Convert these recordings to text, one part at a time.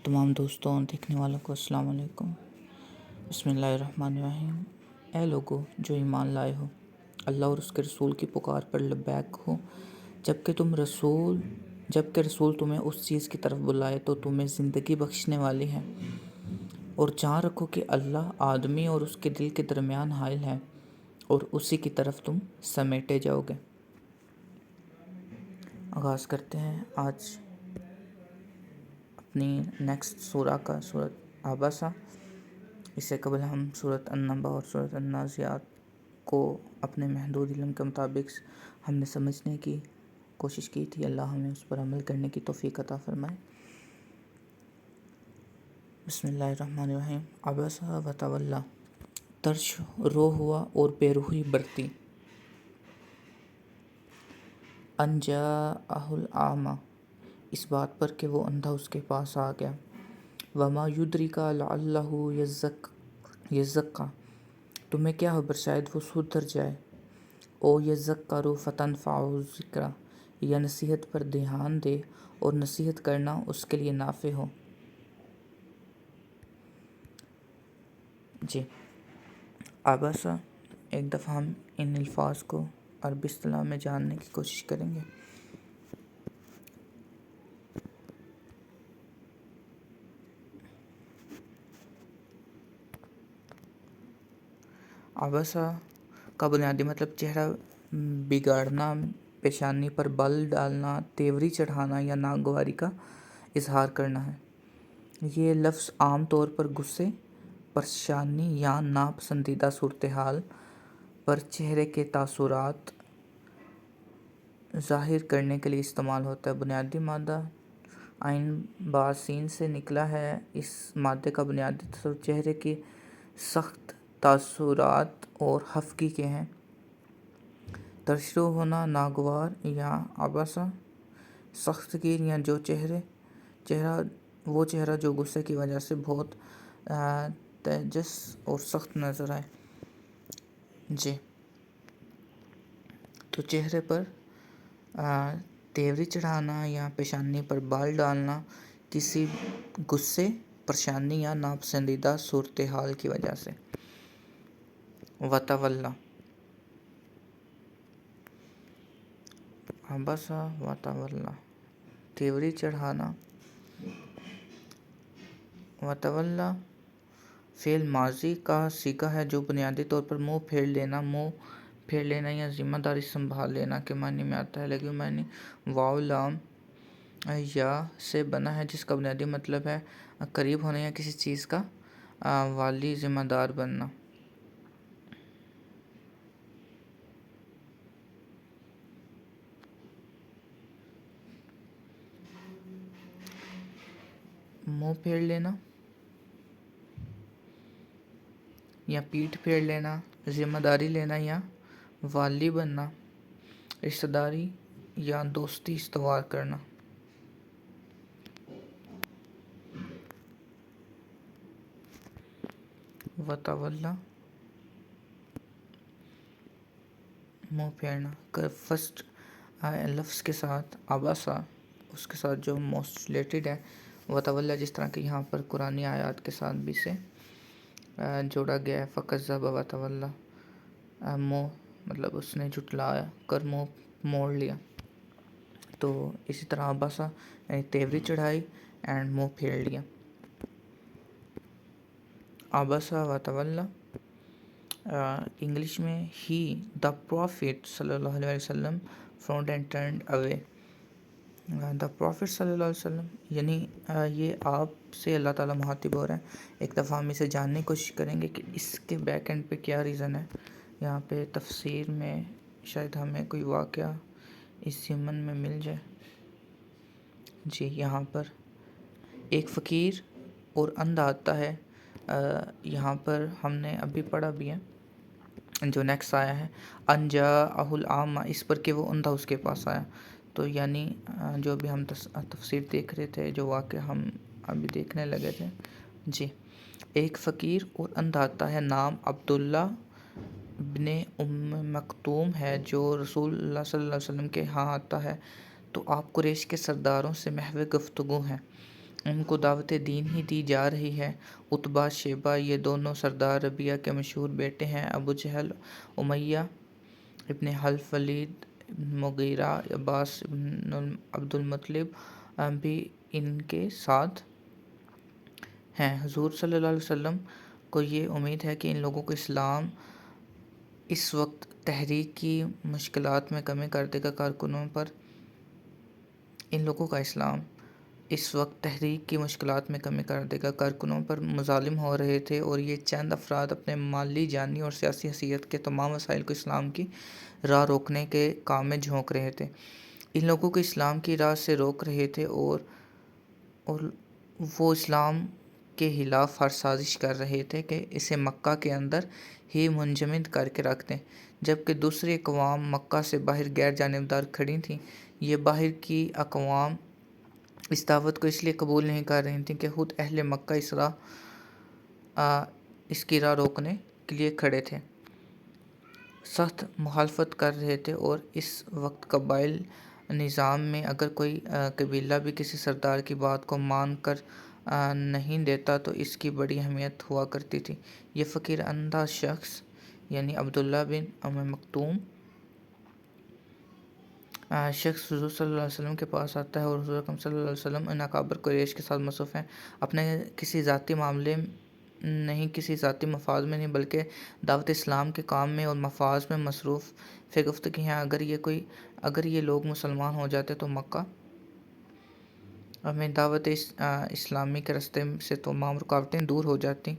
تمام دوستوں اور دیکھنے والوں کو السلام علیکم۔ بسم اللہ الرحمن الرحیم۔ اے لوگو جو ایمان لائے ہو، اللہ اور اس کے رسول کی پکار پر لبیک ہو، جبکہ رسول تمہیں اس چیز کی طرف بلائے تو تمہیں زندگی بخشنے والی ہے، اور جان رکھو کہ اللہ آدمی اور اس کے دل کے درمیان حائل ہے اور اسی کی طرف تم سمیٹے جاؤ گے۔ آغاز کرتے ہیں آج اپنی نیکسٹ سورہ کا، سورۃ عبسہ۔ اس سے قبل ہم سورۃ النبأ اور سورۃ النازعات کو اپنے محدود علم کے مطابق ہم نے سمجھنے کی کوشش کی تھی۔ اللہ ہمیں اس پر عمل کرنے کی توفیق عطا فرمائے۔ بسم اللہ الرحمن الرحیم۔ عبسہ وتولی، ترش رو ہوا اور بے روحی برتی۔ ان جاءہ الاعمی، اس بات پر کہ وہ اندھا اس کے پاس آ گیا۔ وما یدریک لعلہ یزکی، تمہیں کیا خبر شاید وہ سدھر جائے۔ او یذکر فتنفعہ الذکری، یا نصیحت پر دھیان دے اور نصیحت کرنا اس کے لیے نافع ہو۔ جی، عبسہ ایک دفعہ ہم ان الفاظ کو عربی اصطلاح میں جاننے کی کوشش کریں گے۔ عبسہ کا بنیادی مطلب چہرہ بگاڑنا، پیشانی پر بل ڈالنا، تیوری چڑھانا یا ناگواری کا اظہار کرنا ہے۔ یہ لفظ عام طور پر غصے، پریشانی یا ناپسندیدہ صورتحال پر چہرے کے تاثرات ظاہر کرنے کے لیے استعمال ہوتا ہے۔ بنیادی مادہ عین با سین سے نکلا ہے۔ اس مادے کا بنیادی تصور چہرے کے سخت تاثرات اور خفگی کے ہیں۔ ترشح ہونا، ناگوار یا عبسہ، سختگیر یا وہ چہرہ جو غصے کی وجہ سے بہت تیجس اور سخت نظر آئے۔ جی، تو چہرے پر تیوری چڑھانا یا پیشانی پر بال ڈالنا کسی غصے، پریشانی یا ناپسندیدہ صورتحال کی وجہ سے۔ وتولی، عبسہ وتولی، تیوری چڑھانا۔ وتولی فعل ماضی کا صیغہ ہے جو بنیادی طور پر منہ پھیر لینا یا ذمہ داری سنبھال لینا کے معنی میں آتا ہے۔ لغوی معنی واو لام یا سے بنا ہے، جس کا بنیادی مطلب ہے قریب ہونا یا کسی چیز کا والی، ذمہ دار بننا۔ منہ پھیر لینا یا پیٹھ پھیر لینا، ذمہ داری لینا یا والی بننا، رشتہ داری یا دوستی استوار کرنا۔ وتولی، منہ پھیرنا۔ فرسٹ لفظ کے ساتھ عبسہ، اس کے ساتھ جو موسٹ ریلیٹڈ ہے، وتولی جس طرح کہ یہاں پر قرآنی آیات کے ساتھ بھی سے جوڑا گیا ہے۔ فکذب وتولی، منہ مطلب اس نے جھٹلا کر منہ موڑ لیا۔ تو اسی طرح عبسہ یعنی تیوری چڑھائی اینڈ منہ پھیر لیا۔ عبسہ وتولی انگلش میں ہی دا پروفٹ صلی اللہ علیہ وسلم front and turned away. The prophet صلی اللہ علیہ وسلم یعنی یہ آپ سے اللہ تعالیٰ مخاطب ہو رہا ہے۔ ایک دفعہ ہم اسے جاننے کی کوشش کریں گے کہ اس کے بیک اینڈ پہ کیا ریزن ہے۔ یہاں پہ تفسیر میں شاید ہمیں کوئی واقعہ اس ضمن میں مل جائے۔ جی، یہاں پر ایک فقیر اور اندھا آتا ہے۔ یہاں پر ہم نے ابھی پڑھا بھی ہے، جو نیکسٹ آیا ہے ان جاءہ الاعمی، اس پر کہ وہ اندھا اس کے پاس آیا۔ تو یعنی جو بھی ہم تفسیر دیکھ رہے تھے، جو واقعہ ہم ابھی دیکھنے لگے تھے، جی، ایک فقیر اور اندھا آتا ہے، نام عبداللہ ابن مکتوم ہے، جو رسول اللہ صلی اللہ علیہ وسلم کے ہاں آتا ہے۔ تو آپ قریش کے سرداروں سے محو گفتگو ہیں۔ ان کو دعوت دین ہی دی جا رہی ہے۔ عتبہ، شیبہ یہ دونوں سردار ربیعہ کے مشہور بیٹے ہیں۔ ابو جہل، امیہ ابن حلف، ولید ابن مغیرہ، عباس ابن عبد المطلب بھی ان کے ساتھ ہیں۔ حضور صلی اللہ علیہ وسلم کو یہ امید ہے کہ ان لوگوں کو اسلام اس وقت تحریک کی مشکلات میں کمی کر دے گا۔ کارکنوں پر ان لوگوں کا اسلام اس وقت تحریک کی مشکلات میں کمی کر دے گا۔ کارکنوں پر مظالم ہو رہے تھے اور یہ چند افراد اپنے مالی، جانی اور سیاسی حیثیت کے تمام وسائل کو اسلام کی راہ روکنے کے کام میں جھونک رہے تھے۔ ان لوگوں کو اسلام کی راہ سے روک رہے تھے اور وہ اسلام کے خلاف ہر سازش کر رہے تھے کہ اسے مکہ کے اندر ہی منجمد کر کے رکھ دیں، جبکہ دوسری اقوام مکہ سے باہر غیر جانبدار کھڑی تھیں۔ یہ باہر کی اقوام اس دعوت کو اس لیے قبول نہیں کر رہی تھیں کہ خود اہل مکہ اس کی راہ روکنے کے لیے کھڑے تھے، سخت مخالفت کر رہے تھے، اور اس وقت قبائل نظام میں اگر کوئی قبیلہ بھی کسی سردار کی بات کو مان کر نہیں دیتا تو اس کی بڑی اہمیت ہوا کرتی تھی۔ یہ فقیر اندھا شخص یعنی عبداللہ بن ام مکتوم شخص حضور صلی اللہ علیہ وسلم کے پاس آتا ہے، اور حضور اکرم صلی اللہ علیہ وسلم ان اکابر قریش کے ساتھ مصروف ہیں، اپنے کسی ذاتی معاملے نہیں، کسی ذاتی مفاد میں نہیں، بلکہ دعوت اسلام کے کام میں اور مفاز میں مصروف گفتگی ہیں۔ اگر یہ لوگ مسلمان ہو جاتے تو مکہ میں دعوت اسلامی کے راستے سے تمام رکاوٹیں دور ہو جاتی۔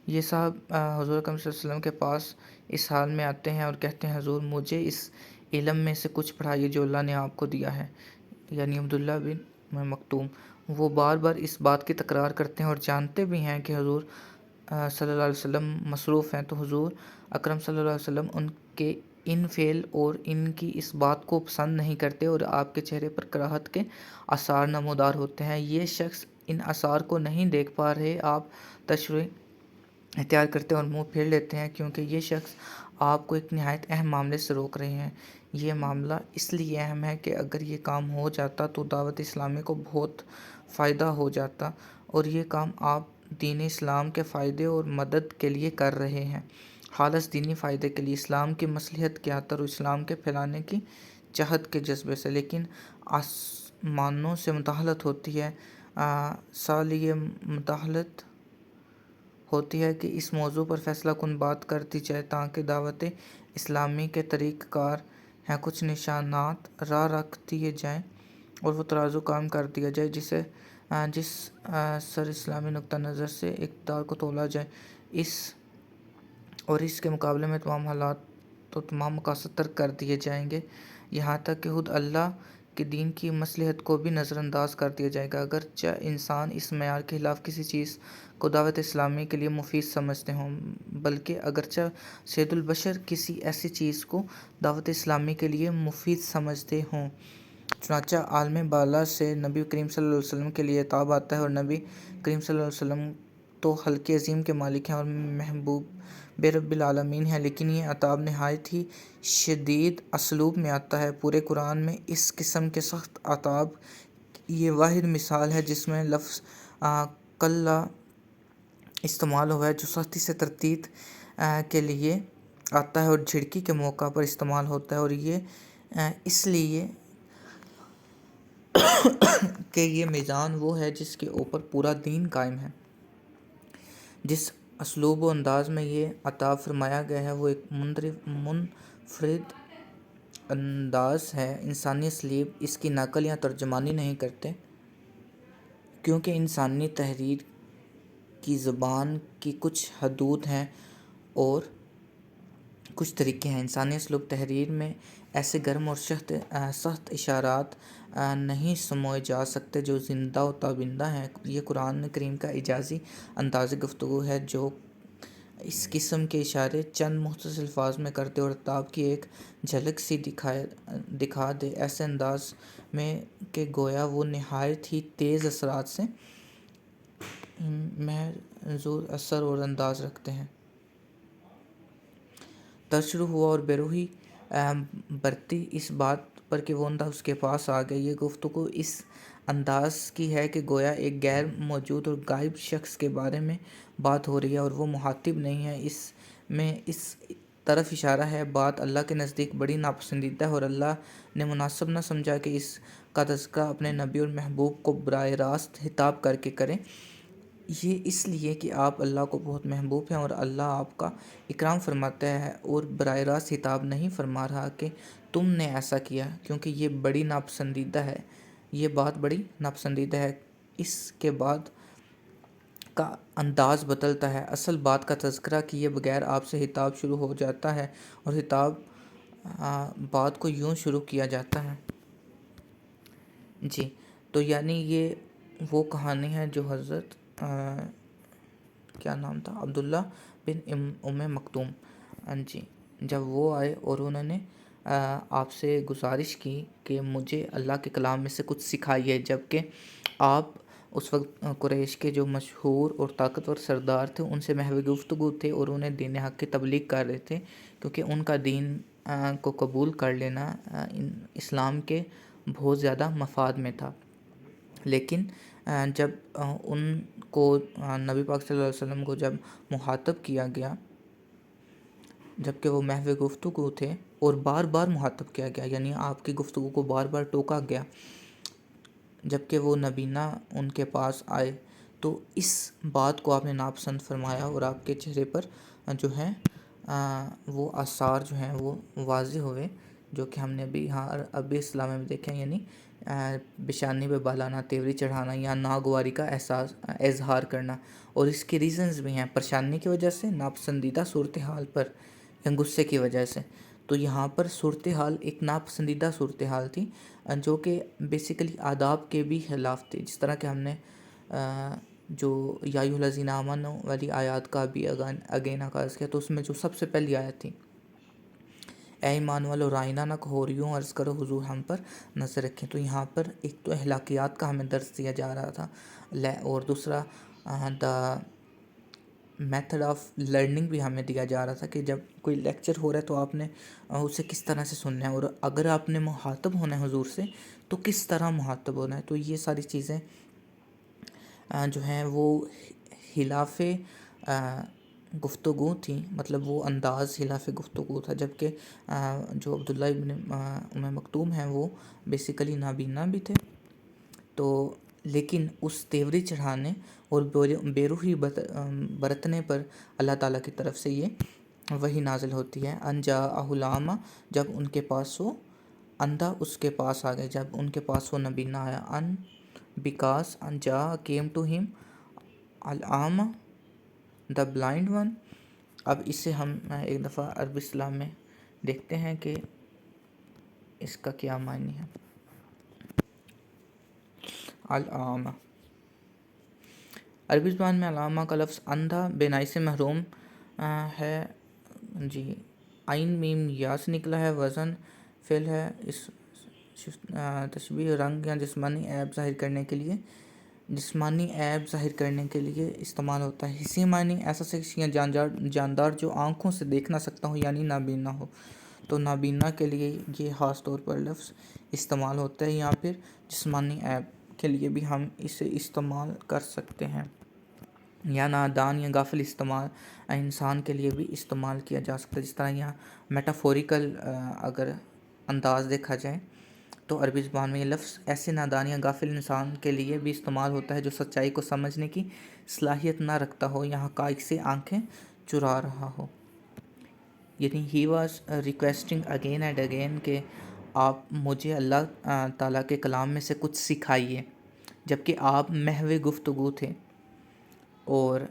یہ صاحب حضور اکرم صلی اللہ علیہ وسلم کے پاس اس حال میں آتے ہیں اور کہتے ہیں، حضور مجھے اس علم میں سے کچھ پڑھائیے جو اللہ نے آپ کو دیا ہے، یعنی عبداللہ بن ام مکتوم۔ وہ بار بار اس بات کی تکرار کرتے ہیں اور جانتے بھی ہیں کہ حضور صلی اللہ علیہ وسلم مصروف ہیں، تو حضور اکرم صلی اللہ علیہ وسلم ان کے ان فعل اور ان کی اس بات کو پسند نہیں کرتے اور آپ کے چہرے پر کراہت کے آثار نمودار ہوتے ہیں۔ یہ شخص ان آثار کو نہیں دیکھ پا رہے، آپ تشریح اختیار کرتے ہیں اور منہ پھیر لیتے ہیں، کیونکہ یہ شخص آپ کو ایک نہایت اہم معاملے سے روک رہے ہیں۔ یہ معاملہ اس لیے اہم ہے کہ اگر یہ کام ہو جاتا تو دعوت اسلامی کو بہت فائدہ ہو جاتا، اور یہ کام آپ دین اسلام کے فائدے اور مدد کے لیے کر رہے ہیں، خالص دینی فائدے کے لیے، اسلام کی مصلحت کی خاطر اور اسلام کے پھیلانے کی چاہت کے جذبے سے۔ لیکن آسمانوں سے مداخلت ہوتی ہے، سال یہ مداخلت ہوتی ہے کہ اس موضوع پر فیصلہ کن بات کر دی جائے تاکہ دعوت اسلامی کے طریقہ کار ہیں کچھ نشانات راہ رکھ دیے جائیں اور وہ ترازو قائم کر دیا جائے جس سر اسلامی نقطہ نظر سے اقتدار کو تولا جائے، اس کے مقابلے میں تمام حالات تو تمام مقاصد ترک کر دیے جائیں گے، یہاں تک کہ خود اللہ کے دین کی مصلحت کو بھی نظر انداز کر دیا جائے گا، اگرچہ انسان اس معیار کے خلاف کسی چیز کو دعوت اسلامی کے لیے مفید سمجھتے ہوں، بلکہ اگرچہ سید البشر کسی ایسی چیز کو دعوت اسلامی کے لیے مفید سمجھتے ہوں۔ چنانچہ عالم بالا سے نبی کریم صلی اللہ علیہ وسلم کے لیے خطاب آتا ہے، اور نبی کریم صلی اللہ علیہ وسلم تو خلق عظیم کے مالک ہیں اور محبوب رب العالمین ہیں، لیکن یہ خطاب نہایت ہی شدید اسلوب میں آتا ہے۔ پورے قرآن میں اس قسم کے سخت خطاب یہ واحد مثال ہے جس میں لفظ کلا استعمال ہوا ہے، جو سختی سے تردید کے لیے آتا ہے اور جھڑکی کے موقع پر استعمال ہوتا ہے، اور یہ اس لیے کہ یہ میزان وہ ہے جس کے اوپر پورا دین قائم ہے۔ جس اسلوب و انداز میں یہ عطا فرمایا گیا ہے وہ ایک منفرد انداز ہے۔ انسانی اسلیب اس کی نقل یا ترجمانی نہیں کرتے، کیونکہ انسانی تحریر کی زبان کی کچھ حدود ہیں اور کچھ طریقے ہیں۔ انسانی اسلوب تحریر میں ایسے گرم اور سخت اشارات نہیں سموئے جا سکتے جو زندہ و تابندہ ہیں۔ یہ قرآن کریم کا اعجازی انداز گفتگو ہے جو اس قسم کے اشارے چند مختصر الفاظ میں کرتے اور خطاب کی ایک جھلک سی دکھا دے، ایسے انداز میں کہ گویا وہ نہایت ہی تیز اثرات سے محضور اثر اور انداز رکھتے ہیں۔ درس شروع ہوا اور بیروحی برتی اس بات پر کہ وہ اندھا اس کے پاس آ گیا۔ یہ گفتگو اس انداز کی ہے کہ گویا ایک غیر موجود اور غائب شخص کے بارے میں بات ہو رہی ہے اور وہ مخاطب نہیں ہے۔ اس میں اس طرف اشارہ ہے بات اللہ کے نزدیک بڑی ناپسندیدہ ہے اور اللہ نے مناسب نہ سمجھا کہ اس کا تذکرہ اپنے نبی اور محبوب کو براہ راست خطاب کر کے کرے۔ یہ اس لیے کہ آپ اللہ کو بہت محبوب ہیں اور اللہ آپ کا اکرام فرماتا ہے، اور براہ راست خطاب نہیں فرما رہا کہ تم نے ایسا کیا، کیونکہ یہ بڑی ناپسندیدہ ہے، یہ بات بڑی ناپسندیدہ ہے۔ اس کے بعد کا انداز بدلتا ہے، اصل بات کا تذکرہ کیے بغیر آپ سے خطاب شروع ہو جاتا ہے، اور خطاب بات کو یوں شروع کیا جاتا ہے۔ جی، تو یعنی یہ وہ کہانی ہے جو حضرت کیا نام تھا، عبداللہ بن ام مکتوم، جی، جب وہ آئے اور انہوں نے آپ سے گزارش کی کہ مجھے اللہ کے کلام میں سے کچھ سکھائیے، جبکہ آپ اس وقت قریش کے جو مشہور اور طاقتور سردار تھے ان سے محو گفتگو تھے اور انہیں دین حق کی تبلیغ کر رہے تھے، کیونکہ ان کا دین کو قبول کر لینا اسلام کے بہت زیادہ مفاد میں تھا۔ لیکن جب ان کو نبی پاک صلی اللہ علیہ وسلم کو جب مخاطب کیا گیا، جبکہ وہ محو گفتگو تھے اور بار بار مخاطب کیا گیا، یعنی آپ کی گفتگو کو بار بار ٹوکا گیا، جبکہ وہ نبینہ ان کے پاس آئے، تو اس بات کو آپ نے ناپسند فرمایا اور آپ کے چہرے پر جو ہے وہ آثار جو ہیں وہ واضح ہوئے، جو کہ ہم نے ابھی اسلام میں دیکھے ہیں، یعنی بشانی پہ بالانا، تیوری چڑھانا یا ناگواری کا اظہار کرنا، اور اس کے ریزنز بھی ہیں، پریشانی کی وجہ سے، ناپسندیدہ صورتحال پر یا غصے کی وجہ سے۔ تو یہاں پر صورتحال ایک ناپسندیدہ صورتحال تھی جو کہ بیسیکلی آداب کے بھی خلاف تھی، جس طرح کہ ہم نے جو یا ایھا الذین آمنوا والی آیات کا بھی اگین آغاز کیا، تو اس میں جو سب سے پہلی آیت تھی، اے ایمان والو رائنا نہ کہو، یوں عرض کرو حضور ہم پر نظر رکھیں۔ تو یہاں پر ایک تو اخلاقیات کا ہمیں درس دیا جا رہا تھا، اور دوسرا دا میتھڈ آف لرننگ بھی ہمیں دیا جا رہا تھا کہ جب کوئی لیکچر ہو رہا ہے تو آپ نے اسے کس طرح سے سننا ہے، اور اگر آپ نے مخاطب ہونا ہے حضور سے تو کس طرح مخاطب ہونا ہے۔ تو یہ ساری چیزیں جو ہیں وہ خلاف گفتگو تھیں، مطلب وہ انداز خلاف گفتگو تھا، جبکہ جو عبداللہ ابن ام مکتوم ہیں وہ بیسیکلی نابینا بھی تھے۔ تو لیکن اس تیوری چڑھانے اور بے روحی برتنے پر اللہ تعالیٰ کی طرف سے یہ وحی نازل ہوتی ہے، ان جاءہ الاعمی، جب ان کے پاس وہ اندھا اس کے پاس آ گئے، جب ان کے پاس وہ نبینا آیا، ان بیکاز ان جاء came to him الاعمی the blind one۔ اب اسے ہم ایک دفعہ عربی اسلام میں دیکھتے ہیں کہ اس کا کیا معنی ہے۔ الاعمی عربی زبان میں الاعمی کا لفظ اندھا، بینائی سے محروم ہے، جی، عین میم یا سے نکلا ہے، وزن فعل ہے، اس تشبیہ رنگ یا جسمانی عیب ظاہر کرنے کے لیے استعمال ہوتا ہے۔ حصی معنی ایسا شخص یا جاندار جو آنکھوں سے دیکھ نہ سکتا ہو، یعنی نابینا ہو، تو نابینا کے لیے یہ خاص طور پر لفظ استعمال ہوتا ہے، یا پھر جسمانی عیب کے لیے بھی ہم اسے استعمال کر سکتے ہیں، یا نادان یا غافل انسان کے لیے بھی استعمال کیا جا سکتا ہے۔ جس طرح یہاں میٹافوریکل اگر انداز دیکھا جائے تو عربی زبان میں یہ لفظ ایسے نادان یا غافل انسان کے لیے بھی استعمال ہوتا ہے جو سچائی کو سمجھنے کی صلاحیت نہ رکھتا ہو یا حقائق سے آنکھیں چرا رہا ہو، یعنی he was requesting again and again کہ آپ مجھے اللہ تعالیٰ کے کلام میں سے کچھ سکھائیے، جبکہ آپ محو گفتگو تھے اور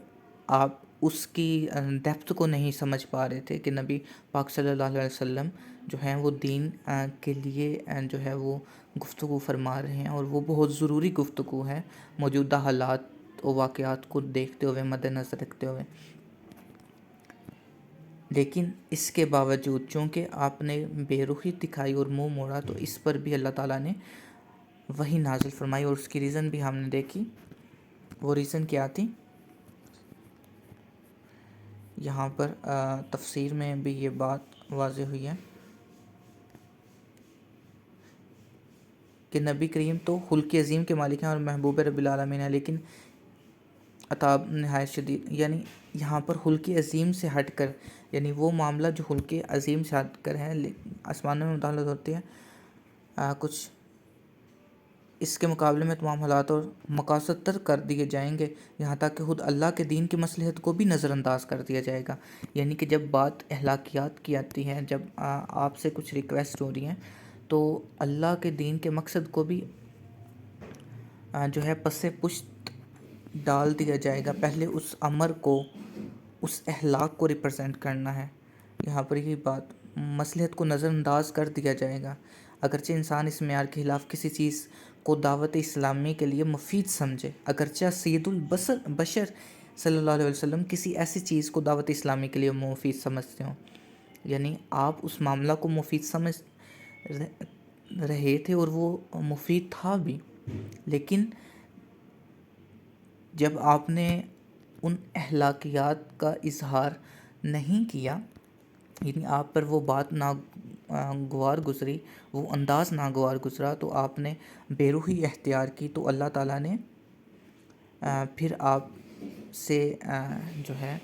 آپ اس کی ڈیپتھ کو نہیں سمجھ پا رہے تھے کہ نبی پاک صلی اللہ علیہ وسلم جو ہیں وہ دین کے لیے جو ہے وہ گفتگو فرما رہے ہیں، اور وہ بہت ضروری گفتگو ہے موجودہ حالات و واقعات کو دیکھتے ہوئے، مد نظر رکھتے ہوئے۔ لیکن اس کے باوجود چونکہ آپ نے بے رخی دکھائی اور منہ موڑا، تو اس پر بھی اللہ تعالیٰ نے وحی نازل فرمائی، اور اس کی ریزن بھی ہم نے دیکھی۔ وہ ریزن کیا تھی؟ یہاں پر تفسیر میں بھی یہ بات واضح ہوئی ہے۔ کہ نبی کریم تو خلق عظیم کے مالک ہیں اور محبوب رب العالمین ہیں، لیکن عطاب نہایت شدید، یعنی یہاں پر خلق عظیم سے ہٹ کر، یعنی وہ معاملہ جو خلق عظیم سے ہٹ کر ہے، آسمانوں میں متعلق ہوتے ہیں، کچھ اس کے مقابلے میں تمام حالات اور مقاصد تر کر دیے جائیں گے، یہاں تک کہ خود اللہ کے دین کی مصلحت کو بھی نظر انداز کر دیا جائے گا۔ یعنی کہ جب بات اخلاقیات کی آتی ہے، جب آپ سے کچھ ریکویسٹ ہو رہی ہیں، تو اللہ کے دین کے مقصد کو بھی جو ہے پس پشت ڈال دیا جائے گا۔ پہلے اس امر کو، اس اخلاق کو ریپرزینٹ کرنا ہے، یہاں پر یہی بات، مصلحت کو نظر انداز کر دیا جائے گا، اگرچہ انسان اس معیار کے خلاف کسی چیز کو دعوت اسلامی کے لیے مفید سمجھے، اگرچہ سید بشر صلی اللہ علیہ وسلم کسی ایسی چیز کو دعوت اسلامی کے لیے مفید سمجھتے ہوں، یعنی آپ اس معاملہ کو مفید سمجھ رہے تھے اور وہ مفید تھا بھی، لیکن جب آپ نے ان اخلاقیات کا اظہار نہیں کیا، یعنی آپ پر وہ بات ناگوار گزری، وہ انداز ناگوار گزرا، تو آپ نے بے روحی اختیار کی، تو اللہ تعالیٰ نے پھر آپ سے جو ہے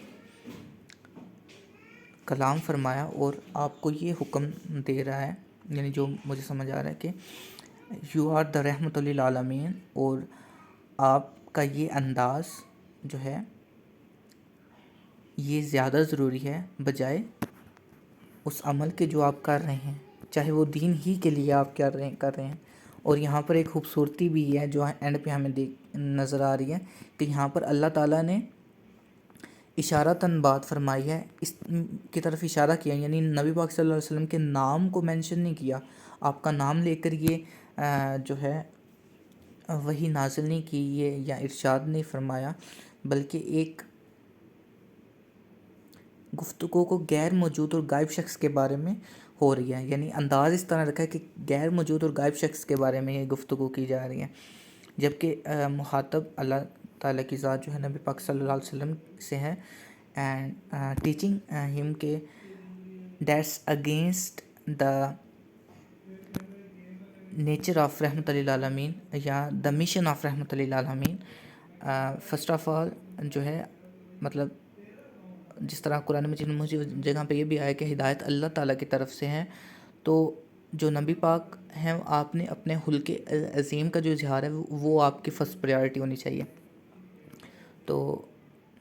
کلام فرمایا اور آپ کو یہ حکم دے رہا ہے، یعنی جو مجھے سمجھ آ رہا ہے کہ یو آر دا رحمت للعالمین، اور آپ کا یہ انداز جو ہے یہ زیادہ ضروری ہے بجائے اس عمل کے جو آپ کر رہے ہیں، چاہے وہ دین ہی کے لیے آپ کر رہے ہیں۔ اور یہاں پر ایک خوبصورتی بھی ہے جو اینڈ پہ ہمیں نظر آ رہی ہے، کہ یہاں پر اللہ تعالیٰ نے اشارتاً بات فرمائی ہے، اس کی طرف اشارہ کیا، یعنی نبی پاک صلی اللہ علیہ وسلم کے نام کو مینشن نہیں کیا، آپ کا نام لے کر یہ جو ہے وہی نازل نہیں کی یہ یا ارشاد نہیں فرمایا، بلکہ ایک گفتگو کو غیر موجود اور غائب شخص کے بارے میں ہو رہی ہے، یعنی انداز اس طرح رکھا ہے کہ غیر موجود اور غائب شخص کے بارے میں یہ گفتگو کی جا رہی ہے، جبکہ مخاطب اللہ تعالیٰ کی ذات جو ہے نبی پاک صلی اللہ علیہ وسلم سے ہے، اینڈ ٹیچنگ ہم کہ that's against the nature of رحمت للعالمین یا دا مشن آف رحمت للعالمین۔ فرسٹ آف آل جو ہے مطلب جس طرح قرآن مجید میں مجھے جگہ پہ یہ بھی آیا کہ ہدایت اللہ تعالیٰ کی طرف سے ہے، تو جو نبی پاک ہیں آپ نے اپنے خلق عظیم کا جو اظہار ہے وہ آپ کی فرسٹ پریارٹی ہونی چاہیے۔ تو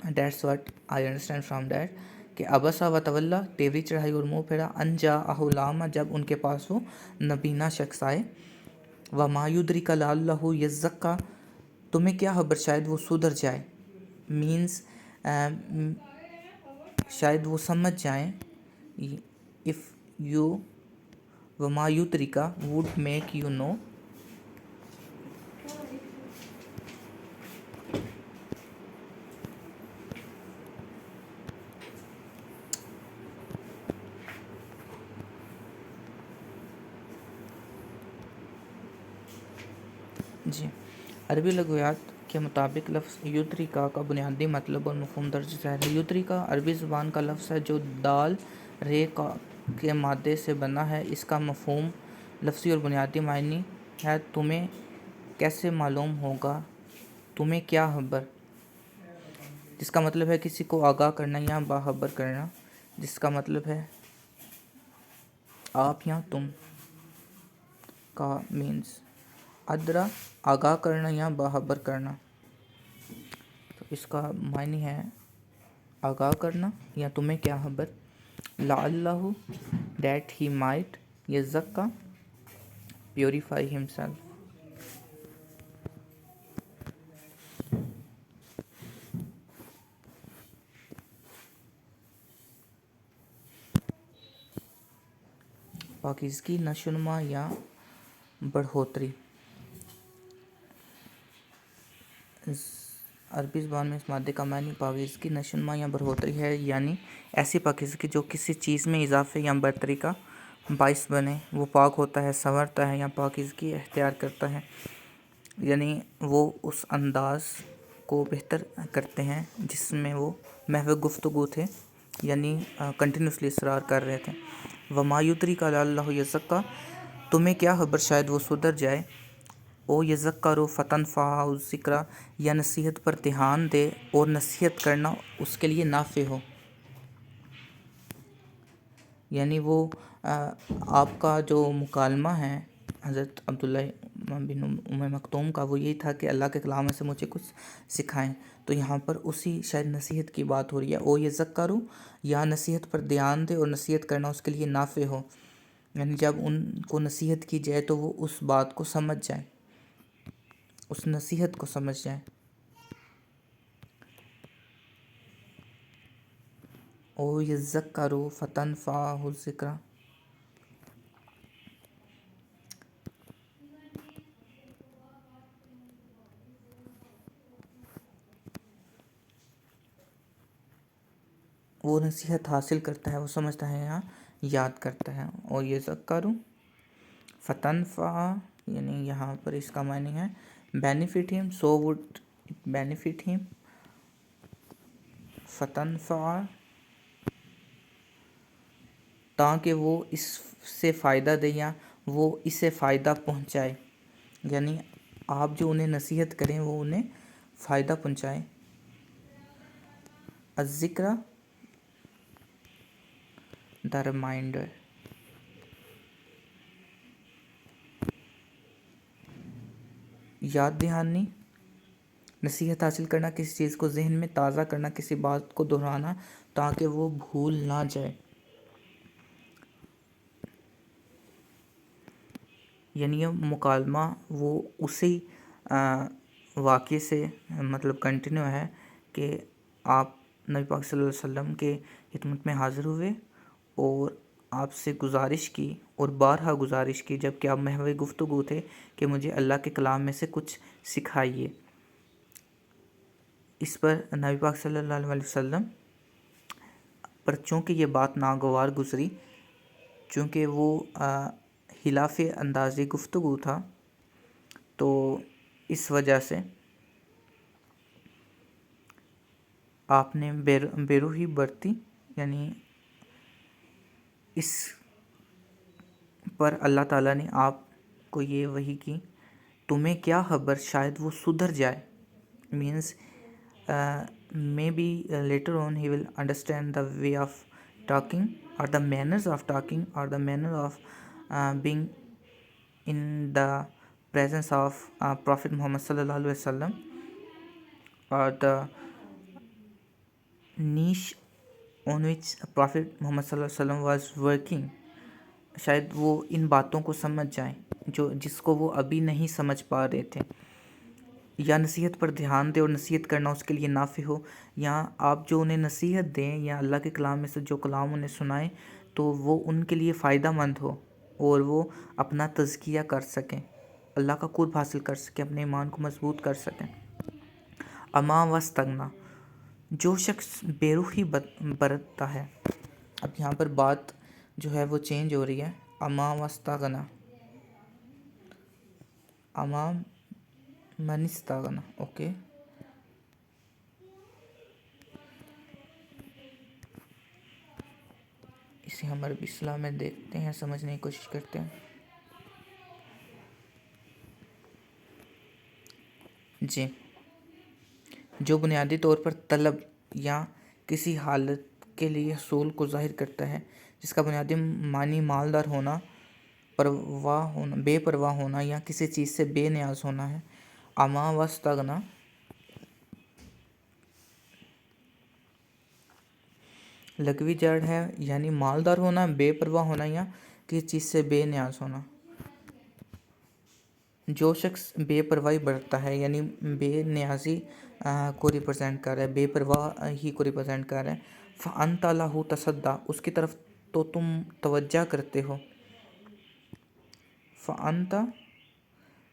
that's what I understand from that, کہ ابسا و تولا، تیوری چڑھائی اور منہ پھیرا، ان جاءہ العامہ، جب ان کے پاس وہ نبینا شخص آئے، وما یدرک لعلہ یزکی، تمہیں کیا خبر شاید وہ سدھر جائے، مینز شاید وہ سمجھ جائیں، if you وما یدرک would make you know، جی عربی لغویات کے مطابق لفظ یدریکا کا بنیادی مطلب اور مفہوم درج ذیل ہے۔ یدریکا عربی زبان کا لفظ ہے جو دال رے کے مادے سے بنا ہے، اس کا مفہوم لفظی اور بنیادی معنی ہے تمہیں کیسے معلوم ہوگا، تمہیں کیا خبر، جس کا مطلب ہے کسی کو آگاہ کرنا یا باخبر کرنا، جس کا مطلب ہے آپ یا تم کا مینز ادرا، آگاہ کرنا یا باخبر کرنا، تو اس کا معنی ہے آگاہ کرنا یا تمہیں کیا خبر۔ لعلہ دیٹ ہی مائٹ یزکی پیوریفائی ہمسیلف، پاکیزگی، نشوونما یا بڑھوتری۔ عربی زبان میں اس مادے کا معنی پاکیزگی، نشوونما یا بڑھوتری ہے، یعنی ایسی پاکیزگی جو کسی چیز میں اضافے یا برتری کا باعث بنے، وہ پاک ہوتا ہے، سنورتا ہے یا پاکیزگی اختیار کرتا ہے، یعنی وہ اس انداز کو بہتر کرتے ہیں جس میں وہ محو گفتگو تھے، یعنی کنٹینیوسلی اصرار کر رہے تھے۔ وما یدریک لعلہ یزکی، تمہیں کیا خبر شاید وہ سدھر جائے، او یذکر فتنفعہ الذکریٰ، یا نصیحت پر دھیان دے اور نصیحت کرنا اس کے لیے نافع ہو. یعنی وہ آپ کا جو مکالمہ ہے حضرت عبداللہ بن ام مکتوم کا، وہ یہی تھا کہ اللہ کے کلام میں سے مجھے کچھ سکھائیں. تو یہاں پر اسی شاید نصیحت کی بات ہو رہی ہے. او یذکر، یا نصیحت پر دھیان دے اور نصیحت کرنا اس کے لیے نافع ہو. یعنی جب ان کو نصیحت کی جائے تو وہ اس بات کو سمجھ جائیں، اس نصیحت کو سمجھ جائیں. او یذکر فتنفعہ الذکریٰ. وہ نصیحت حاصل کرتا ہے، وہ سمجھتا ہے، یہاں یاد کرتا ہے. اور یذکر فتنفعہ، یعنی یہاں پر اس کا معنی ہے benefit him, so would it benefit him. فتنفعہ، تاکہ وہ اس سے فائدہ دے یا وہ اسے فائدہ پہنچائے. یعنی آپ جو انہیں نصیحت کریں وہ انہیں فائدہ پہنچائے. الذکریٰ، دا ریمائنڈر. یاد دہانی، نصیحت حاصل کرنا، کسی چیز کو ذہن میں تازہ کرنا، کسی بات کو دہرانا تاکہ وہ بھول نہ جائے. یعنی یہ مکالمہ وہ اسی واقعے سے مطلب کنٹینیو ہے کہ آپ نبی پاک صلی اللہ علیہ وسلم کے خدمت میں حاضر ہوئے اور آپ سے گزارش کی، اور بارہا گزارش کی جب کہ آپ محو گفتگو تھے کہ مجھے اللہ کے کلام میں سے کچھ سکھائیے. اس پر نبی پاک صلی اللہ علیہ وسلم پر چونکہ یہ بات ناگوار گزری، چونکہ وہ خلاف انداز گفتگو تھا، تو اس وجہ سے آپ نے بے روحی برتی. یعنی اس پر اللہ تعالیٰ نے آپ کو یہ وحی کی، تمہیں کیا خبر شاید وہ سدھر جائے. Means maybe later on he will understand the way of talking or the manners of talking or the manner of being in the presence of Prophet Muhammad sallallahu alaihi wasallam, or the niche on which Prophet Muhammad sallallahu alaihi wasallam was working. شاید وہ ان باتوں کو سمجھ جائیں جس کو وہ ابھی نہیں سمجھ پا رہے تھے. یا نصیحت پر دھیان دے اور نصیحت کرنا اس کے لیے نافع ہو. یا آپ جو انہیں نصیحت دیں یا اللہ کے کلام میں سے جو کلام انہیں سنائیں تو وہ ان کے لیے فائدہ مند ہو اور وہ اپنا تزکیہ کر سکیں، اللہ کا قرب حاصل کر سکیں، اپنے ایمان کو مضبوط کر سکیں. اما واستغنا، جو شخص بے روحی برتتا ہے. اب یہاں پر بات جو ہے وہ چینج ہو رہی ہے. اما واستغنا، اما من استغنا. اوکے، اسے ہم عربی اصطلاح میں دیکھتے ہیں، سمجھنے کی کوشش کرتے ہیں. جی، جو بنیادی طور پر طلب یا کسی حالت کے لیے حصول کو ظاہر کرتا ہے، جس کا بنیادی معنی مالدار ہونا، بے پرواہ ہونا یا کسی چیز سے بے نیاز ہونا ہے. اما واستغنا، لغوی جڑ ہے، یعنی مالدار ہونا، بے پرواہ ہونا یا کسی چیز سے بے نیاز ہونا. جو شخص بے پرواہی برتتا ہے یعنی بے نیازی کو ریپرزینٹ کر رہا ہے، بے پرواہی کو ریپرزینٹ کر رہا ہے. فَأَنْتَ لَهُ تَصَدَّىٰ، اس کی طرف تو تم توجہ کرتے ہو. فَأَنْتَ،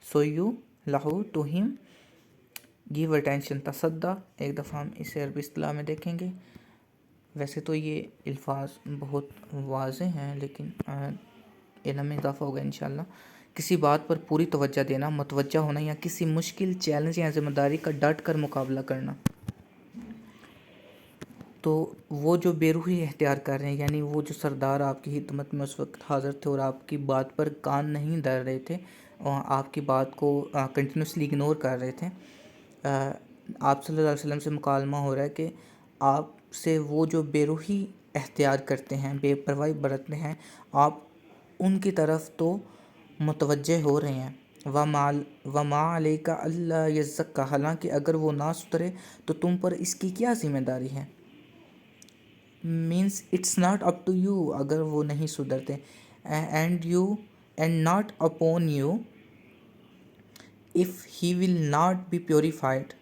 سو یو، لَهُ، ٹو ہم، گیو اٹینشن. تصدیٰ، ایک دفعہ ہم اسے عربی اصطلاح میں دیکھیں گے. ویسے تو یہ الفاظ بہت واضح ہیں لیکن علم میں اضافہ ہوگا انشاءاللہ. کسی بات پر پوری توجہ دینا، متوجہ ہونا یا کسی مشکل چیلنج یا ذمہ داری کا ڈٹ کر مقابلہ کرنا. تو وہ جو بے روحی اختیار کر رہے ہیں، یعنی وہ جو سردار آپ کی خدمت میں اس وقت حاضر تھے اور آپ کی بات پر کان نہیں دھر رہے تھے، آپ کی بات کو کنٹینیوسلی اگنور کر رہے تھے. آپ صلی اللہ علیہ وسلم سے مکالمہ ہو رہا ہے کہ آپ سے وہ جو بے روحی اختیار کرتے ہیں، بے پرواہی برتتے ہیں، آپ ان کی طرف تو متوجہ ہو رہے ہیں. وما علیک اللہ یزکا، حالانکہ اگر وہ نہ سدھرے تو تم پر اس کی کیا ذمہ داری ہے. Means it's not up to you, اگر وہ نہیں سدھرتے. And not upon you if he will not be purified.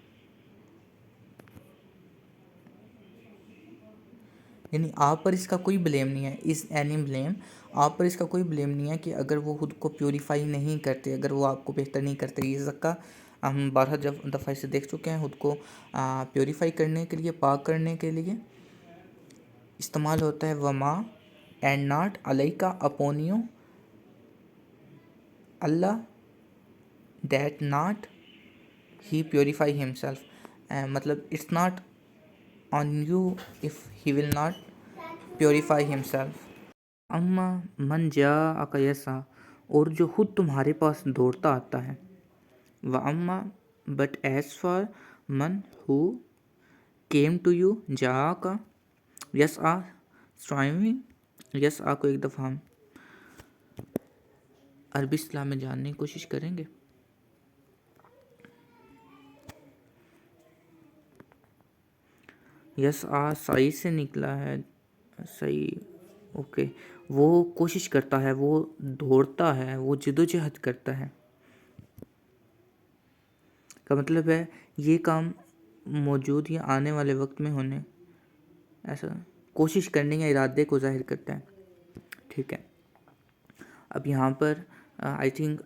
یعنی آپ پر اس کا کوئی بلیم نہیں ہے، از اینی بلیم، آپ پر اس کا کوئی بلیم نہیں ہے کہ اگر وہ خود کو پیوریفائی نہیں کرتے، اگر وہ آپ کو بہتر نہیں کرتے. یہ زکا ہم بارہ دفعہ اسے دیکھ چکے ہیں. خود کو پیوریفائی کرنے کے لیے، پاک کرنے کے لیے استعمال ہوتا ہے وما اینڈ ناٹ علیکا اپون یو اللہ that not he purify himself. مطلب it's not on you if he will not purify himself. اما من جاءک یسعی، اور جو خود تمہارے پاس دوڑتا آتا ہے. واما but as for من who came to you جاءک یسعی striving. یسعی کو ایک دفعہ ہم عربی اصطلاح میں جاننے کی کوشش کریں گے. سعی سے نکلا ہے، صحیح، اوکے. وہ کوشش کرتا ہے، وہ دوڑتا ہے، وہ جدوجہد کرتا ہے کا مطلب ہے یہ کام موجود یا آنے والے وقت میں ہونے، ایسا کوشش کرنے یا ارادے کو ظاہر کرتا ہے. ٹھیک ہے. اب یہاں پر آئی تھنک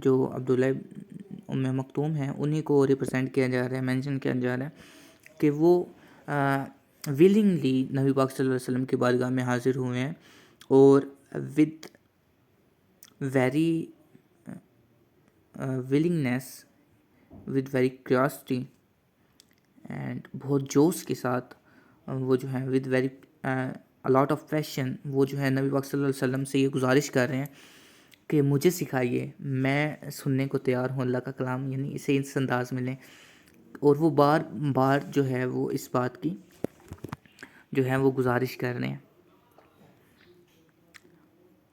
جو عبداللہ ام مکتوم ہیں انہی کو ریپرزینٹ کیا جا رہا ہے، مینشن کیا جا رہا ہے کہ وہ ویلنگلی نبی پاک صلی اللہ علیہ وسلم کی بارگاہ میں حاضر ہوئے ہیں اور with very willingness, with very curiosity and بہت جوش کے ساتھ وہ جو ہیں ود ویری لاٹ آف پیشن وہ جو ہے نبی پاک صلی اللہ علیہ وسلم سے یہ گزارش کر رہے ہیں کہ مجھے سکھائیے، میں سننے کو تیار ہوں اللہ کا کلام، یعنی اسے اس انداز میں لیں. اور وہ بار بار جو ہے وہ اس بات کی جو ہے وہ گزارش کر رہے ہیں.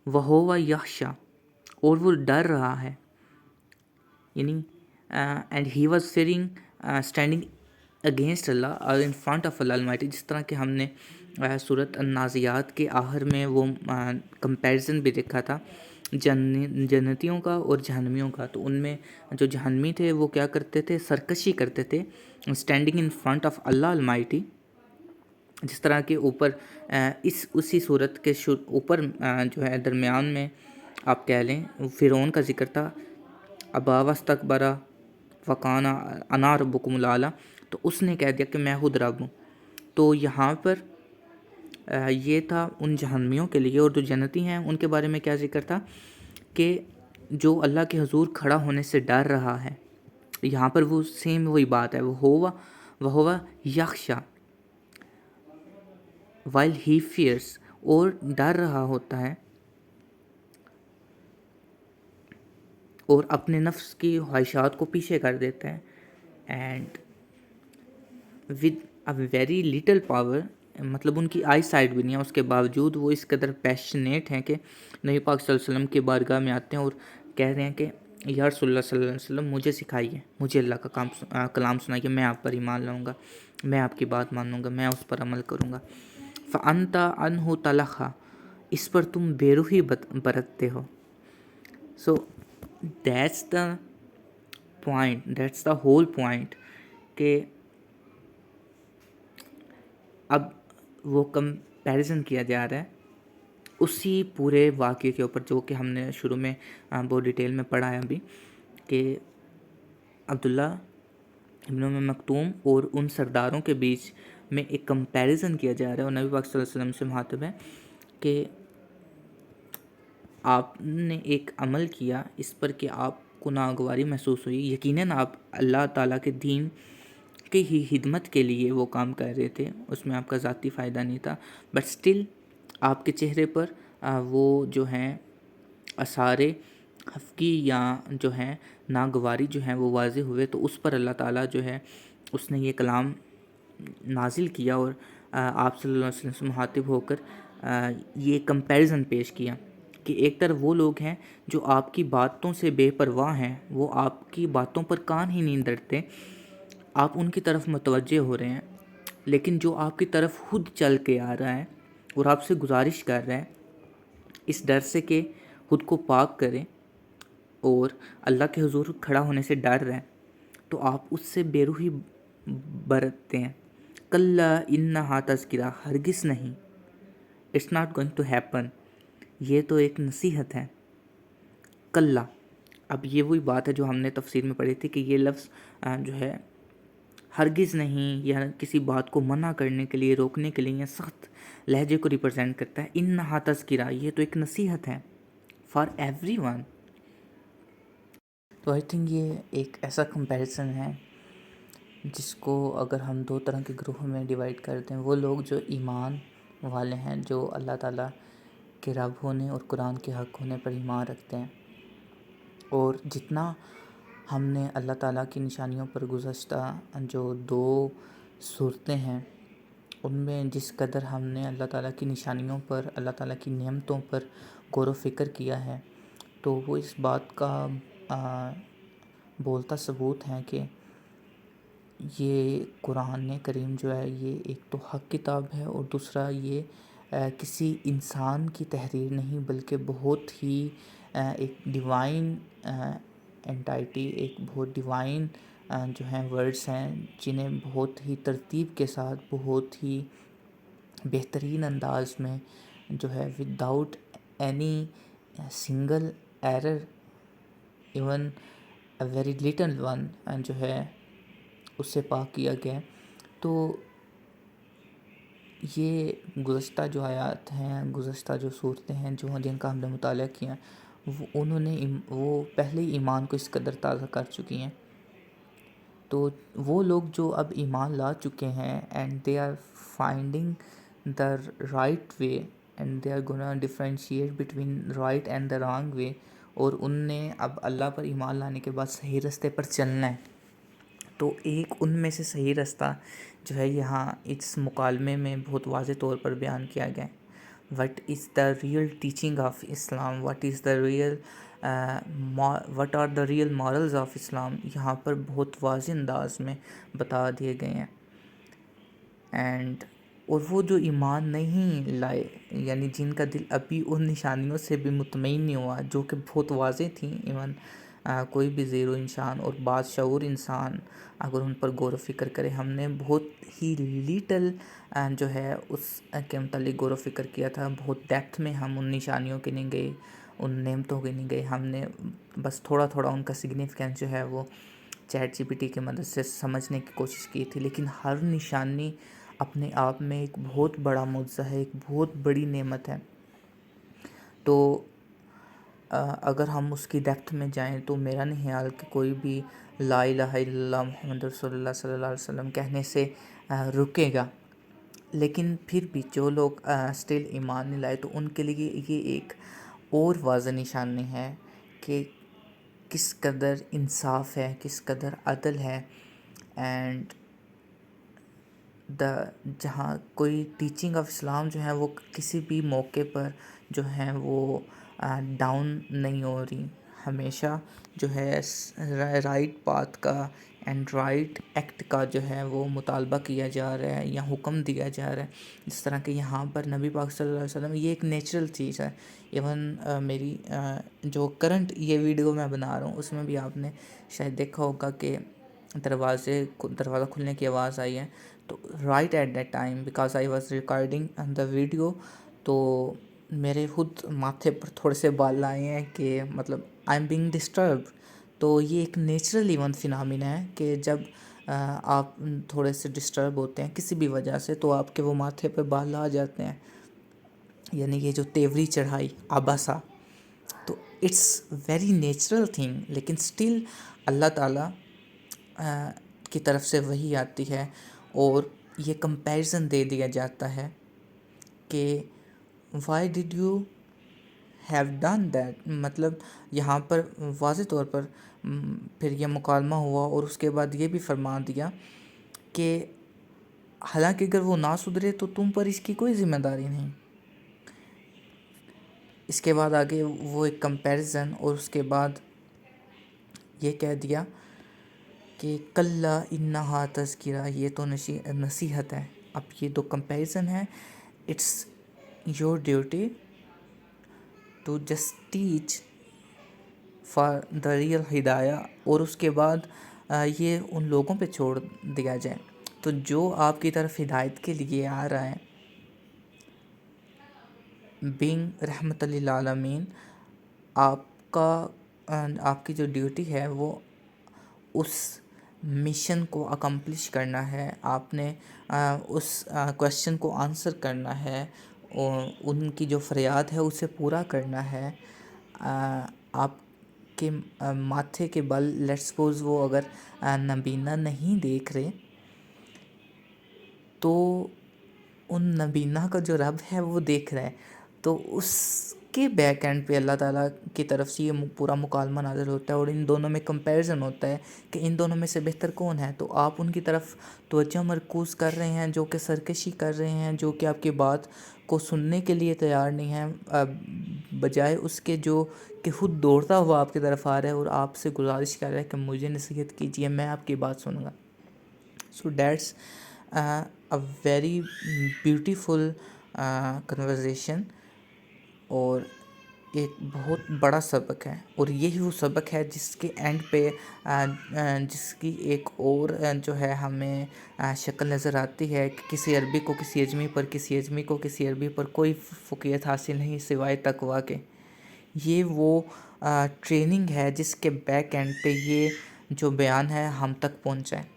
وَهُوَ يَخْشَىٰ، اور وہ ڈر رہا ہے، یعنی and he was fearing standing against اللہ اور ان فرنٹ آف اللہ المائٹی. جس طرح کہ ہم نے سورۃ النازعات کے آخر میں وہ کمپیریزن بھی دیکھا تھا جنتیوں کا اور جہنمیوں کا. تو ان میں جو جہنمی تھے وہ کیا کرتے تھے، سرکشی کرتے تھے اسٹینڈنگ ان فرنٹ آف اللہ المائٹی. جس طرح کہ اوپر اسی صورت کے اوپر جو ہے درمیان میں آپ کہہ لیں فرعون کا ذکر تھا، ابا واستکبر وکان انا ربکم الاعلی، تو اس نے کہہ دیا کہ میں خود رب ہوں. تو یہاں پر یہ تھا ان جہنمیوں کے لیے. اور جو جنتی ہیں ان کے بارے میں کیا ذکر تھا کہ جو اللہ کے حضور کھڑا ہونے سے ڈر رہا ہے. یہاں پر وہ سیم وہی بات ہے، وہ یخشا while he fears، اور ڈر رہا ہوتا ہے اور اپنے نفس کی خواہشات کو پیچھے کر دیتا ہے. And with a very little power, مطلب ان کی آئی سائٹ بھی نہیں ہے، اس کے باوجود وہ اس قدر پیشنیٹ ہیں کہ نبی پاک صلی اللہ علیہ وسلم کی بارگاہ میں آتے ہیں اور کہہ رہے ہیں کہ یا رسول اللہ صلی اللہ علیہ وسلم مجھے سکھائیے، مجھے اللہ کا کلام سنائیے، میں آپ پر ایمان لاؤں گا، میں آپ کی بات مانوں گا، میں اس پر عمل کروں گا. فَأَنْتَ عَنْهُ تَلَخَّ، اس پر تم بے روحی برتتے ہو. So that's the point, that's the whole point کہ اب وہ کمپیریزن کیا جا رہا ہے اسی پورے واقعے کے اوپر جو کہ ہم نے شروع میں بہت ڈیٹیل میں پڑھا ہے ابھی، کہ عبداللہ ابن ام مکتوم اور ان سرداروں کے بیچ میں ایک کمپیریزن کیا جا رہا ہے اور نبی پاک صلی اللہ علیہ وسلم سے مخاطب ہے کہ آپ نے ایک عمل کیا اس پر کہ آپ کو ناگواری محسوس ہوئی، یقیناً آپ اللہ تعالیٰ کے دین کی ہی خدمت کے لیے وہ کام کر رہے تھے، اس میں آپ کا ذاتی فائدہ نہیں تھا، بٹ سٹل آپ کے چہرے پر وہ جو ہیں آثار خفگی یا جو ہے ناگواری جو ہے وہ واضح ہوئے تو اس پر اللہ تعالیٰ جو ہے اس نے یہ کلام نازل کیا اور آپ صلی اللہ علیہ وسلم سے مخاطب ہو کر یہ کمپیریزن پیش کیا کہ ایک طرف وہ لوگ ہیں جو آپ کی باتوں سے بے پرواہ ہیں، وہ آپ کی باتوں پر کان ہی نہیں دھرتے، آپ ان کی طرف متوجہ ہو رہے ہیں، لیکن جو آپ کی طرف خود چل کے آ رہا ہے اور آپ سے گزارش کر رہا ہے اس ڈر سے کہ خود کو پاک کریں اور اللہ کے حضور کھڑا ہونے سے ڈر رہے ہیں، تو آپ اس سے بے روحی برتتے ہیں. کلا انہا تذکرہ، ہرگز نہیں، it's not going to happen, یہ تو ایک نصیحت ہے. کلا، اب یہ وہی بات ہے جو ہم نے تفسیر میں پڑھی تھی کہ یہ لفظ جو ہے ہرگز نہیں یا کسی بات کو منع کرنے کے لیے، روکنے کے لیے یا سخت لہجے کو ریپرزینٹ کرتا ہے. انہا تذکرہ، یہ تو ایک نصیحت ہے فار ایوری ون. تو آئی تھنک یہ ایک ایسا کمپیریزن ہے جس کو اگر ہم دو طرح کے گروہوں میں ڈیوائڈ کر دیں، وہ لوگ جو ایمان والے ہیں، جو اللہ تعالیٰ کے رب ہونے اور قرآن کے حق ہونے پر ایمان رکھتے ہیں، اور جتنا ہم نے اللہ تعالیٰ کی نشانیوں پر گزشتہ جو 2 صورتیں ہیں ان میں جس قدر ہم نے اللہ تعالیٰ کی نشانیوں پر، اللہ تعالیٰ کی نعمتوں پر غور و فکر کیا ہے، تو وہ اس بات کا بولتا ثبوت ہے کہ یہ قرآن کریم جو ہے یہ ایک تو حق کتاب ہے، اور دوسرا یہ کسی انسان کی تحریر نہیں بلکہ بہت ہی ایک ڈیوائن انٹائٹی، ایک بہت ڈیوائن جو ہیں ورڈز ہیں جنہیں بہت ہی ترتیب کے ساتھ، بہت ہی بہترین انداز میں جو ہے without any single error, even a very little one جو ہے اس سے پاک کیا گیا. تو یہ گزشتہ جو آیات ہیں، گزشتہ جو صورتیں ہیں جن کا ہم نے مطالعہ کیا، وہ پہلے ہی ایمان کو اس قدر تازہ کر چکی ہیں. تو وہ لوگ جو اب ایمان لا چکے ہیں and they are finding the right way and they are gonna differentiate between right and the wrong way, اور ان نے اب اللہ پر ایمان لانے کے بعد صحیح رستے پر چلنا ہے. تو ایک ان میں سے صحیح رستہ جو ہے یہاں اس مکالمے میں بہت واضح طور پر بیان کیا گیا ہے. What is the real teaching of Islam, what are the real morals of Islam, یہاں پر بہت واضح انداز میں بتا دیے گئے ہیں. اور وہ جو ایمان نہیں لائے، یعنی جن کا دل ابھی ان نشانیوں سے بھی مطمئن نہیں ہوا جو کہ بہت واضح تھیں، ایون کوئی بھی زیرو انسان اور بادشعور انسان اگر ان پر غور و فکر کرے، ہم نے بہت ہی لیٹل جو ہے اس کے متعلق غور و فکر کیا تھا، بہت ڈیپتھ میں ہم ان نشانیوں کے نہیں گئے، ان نعمتوں کے نہیں گئے، ہم نے بس تھوڑا تھوڑا ان کا سگنیفیکینس جو ہے وہ چیٹ جی پی ٹی کی مدد سے سمجھنے کی کوشش کی تھی. لیکن ہر نشانی اپنے آپ میں ایک بہت بڑا معجزہ ہے، ایک بہت بڑی نعمت ہے. تو اگر ہم اس کی ڈیپتھ میں جائیں تو میرا نہیں خیال کہ کوئی بھی لا الہ الا اللہ محمد رسول اللہ صلی اللہ علیہ وسلم کہنے سے رکے گا. لیکن پھر بھی جو لوگ سٹل ایمان نہیں لائے تو ان کے لیے یہ ایک اور واضح نشانی ہے کہ کس قدر انصاف ہے، کس قدر عدل ہے، اینڈ جہاں کوئی ٹیچنگ آف اسلام جو ہے وہ کسی بھی موقع پر جو ہیں وہ ڈاؤن نہیں ہو رہی، ہمیشہ جو ہے رائٹ پاتھ کا اینڈ رائٹ ایکٹ کا جو ہے وہ مطالبہ کیا جا رہا ہے یا حکم دیا جا رہا ہے. جس طرح کہ یہاں پر نبی پاک صلی اللہ علیہ وسلم، یہ ایک نیچرل چیز ہے. ایون میری جو کرنٹ یہ ویڈیو میں بنا رہا ہوں اس میں بھی آپ نے شاید دیکھا ہوگا کہ دروازہ کھلنے کی آواز آئی ہے. تو right at that time because I was recording the video, تو میرے خود ماتھے پر تھوڑے سے بال آئے ہیں کہ مطلب آئی ایم بینگ ڈسٹرب. تو یہ ایک نیچرل ایون فنامنا ہے کہ جب آپ تھوڑے سے ڈسٹرب ہوتے ہیں کسی بھی وجہ سے تو آپ کے وہ ماتھے پہ بال آ جاتے ہیں، یعنی یہ جو تیوری چڑھائی آباسا، تو اٹس ویری نیچرل تھنگ. لیکن سٹل اللہ تعالیٰ کی طرف سے وہی آتی ہے اور یہ کمپیریزن دے دیا جاتا ہے کہ why did you have done that, مطلب یہاں پر واضح طور پر پھر یہ مکالمہ ہوا، اور اس کے بعد یہ بھی فرما دیا کہ حالانکہ اگر وہ نہ سدھرے تو تم پر اس کی کوئی ذمہ داری نہیں۔ اس کے بعد آگے وہ ایک کمپیریزن، اور اس کے بعد یہ کہہ دیا کہ کلا انہا تذکرہ، یہ تو نصیحت ہے۔ اب یہ دو کمپیریزن ہے، it's your duty to just teach for the real ہدایہ، اور اس کے بعد یہ ان لوگوں پہ چھوڑ دیا جائے تو جو آپ کی طرف ہدایت کے لیے آ رہا ہے، بینگ رحمت للعالمین، آپ کی جو ڈیوٹی ہے وہ اس مشن کو اکمپلش کرنا ہے، آپ نے اس کویشچن کو آنسر کرنا ہے، اور ان کی جو فریاد ہے اسے پورا کرنا ہے۔ آپ کے ماتھے کے بل لیٹ سپوز وہ اگر نبینہ نہیں دیکھ رہے تو ان نبینہ کا جو رب ہے وہ دیکھ رہا ہے، تو اس کے بیک اینڈ پہ اللہ تعالیٰ کی طرف سے یہ پورا مکالمہ نازل ہوتا ہے، اور ان دونوں میں کمپیریزن ہوتا ہے کہ ان دونوں میں سے بہتر کون ہے۔ تو آپ ان کی طرف توجہ مرکوز کر رہے ہیں جو کہ سرکشی کر رہے ہیں، جو کہ آپ کی بات کو سننے کے لیے تیار نہیں ہیں، بجائے اس کے جو کہ خود دوڑتا ہوا آپ کی طرف آ رہا ہے اور آپ سے گزارش کر رہا ہے کہ مجھے نصیحت کیجیے، میں آپ کی بات سنوں گا۔ So that's a very beautiful conversation، اور ایک بہت بڑا سبق ہے، اور یہی وہ سبق ہے جس کے اینڈ پہ جس کی ایک اور جو ہے ہمیں شکل نظر آتی ہے کہ کسی عربی کو کسی اجمی پر، کسی اجمی کو کسی عربی پر کوئی فقیہت حاصل نہیں سوائے تقویٰ کے۔ یہ وہ ٹریننگ ہے جس کے بیک اینڈ پہ یہ جو بیان ہے ہم تک پہنچا ہے۔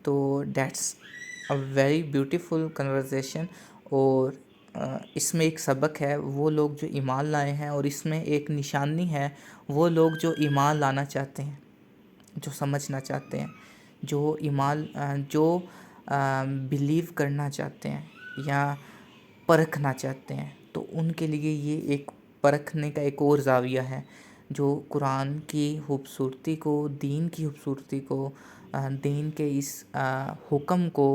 تو that's a very beautiful conversation, اور اس میں ایک سبق ہے وہ لوگ جو ایمان لائے ہیں، اور اس میں ایک نشانی ہے وہ لوگ جو ایمان لانا چاہتے ہیں، جو سمجھنا چاہتے ہیں، جو بلیو کرنا چاہتے ہیں یا پرکھنا چاہتے ہیں، تو ان کے لیے یہ ایک پرکھنے کا ایک اور زاویہ ہے جو قرآن کی خوبصورتی کو، دین کی خوبصورتی کو، دین کے اس حکم کو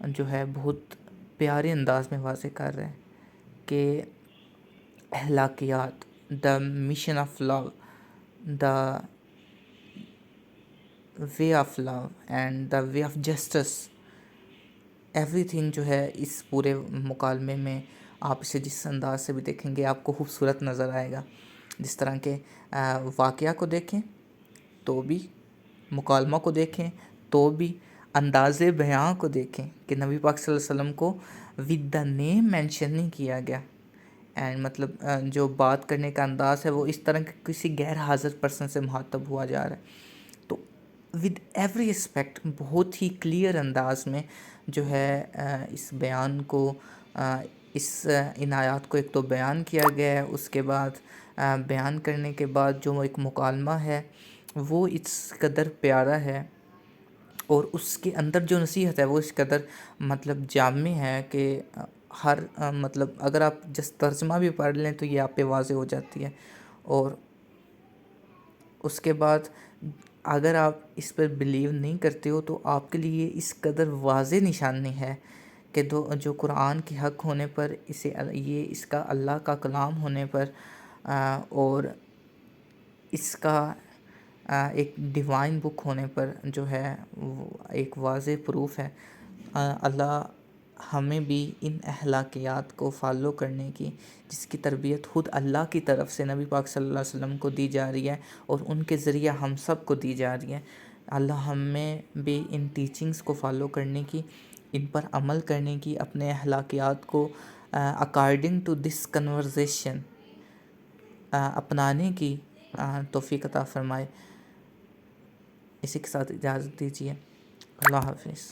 جو ہے بہت پیارے انداز میں واضح کر رہے ہیں کہ اخلاقیات، the mission of love, the way of love and the way of justice, everything جو ہے اس پورے مکالمے میں آپ اسے جس انداز سے بھی دیکھیں گے آپ کو خوبصورت نظر آئے گا۔ جس طرح کے واقعہ کو دیکھیں تو بھی، مکالمہ کو دیکھیں تو بھی، انداز بیان کو دیکھیں کہ نبی پاک صلی اللہ علیہ وسلم کو ود دا نیم مینشن نہیں کیا گیا، اینڈ مطلب جو بات کرنے کا انداز ہے وہ اس طرح کے کسی غیر حاضر پرسن سے مخاطب ہوا جا رہا ہے۔ تو ود ایوری اسپیکٹ بہت ہی کلیئر انداز میں جو ہے اس بیان کو، ان آیات کو ایک تو بیان کیا گیا ہے، اس کے بعد بیان کرنے کے بعد جو ایک مکالمہ ہے وہ اس قدر پیارا ہے، اور اس کے اندر جو نصیحت ہے وہ اس قدر مطلب جامع ہے کہ ہر مطلب اگر آپ جس ترجمہ بھی پڑھ لیں تو یہ آپ پہ واضح ہو جاتی ہے۔ اور اس کے بعد اگر آپ اس پر بلیو نہیں کرتے ہو تو آپ کے لیے اس قدر واضح نشانی ہے کہ جو قرآن کے حق ہونے پر، اس کا اللہ کا کلام ہونے پر، اور اس کا ایک ڈیوائن بک ہونے پر جو ہے وہ ایک واضح پروف ہے۔ اللہ ہمیں بھی ان اخلاقیات کو فالو کرنے کی، جس کی تربیت خود اللہ کی طرف سے نبی پاک صلی اللہ علیہ وسلم کو دی جا رہی ہے اور ان کے ذریعہ ہم سب کو دی جا رہی ہے، اللہ ہمیں بھی ان ٹیچنگز کو فالو کرنے کی، ان پر عمل کرنے کی، اپنے اخلاقیات کو اکارڈنگ ٹو دس کنورزیشن اپنانے کی توفیق عطا فرمائے۔ اسی کے ساتھ اجازت دیجیے، اللہ حافظ۔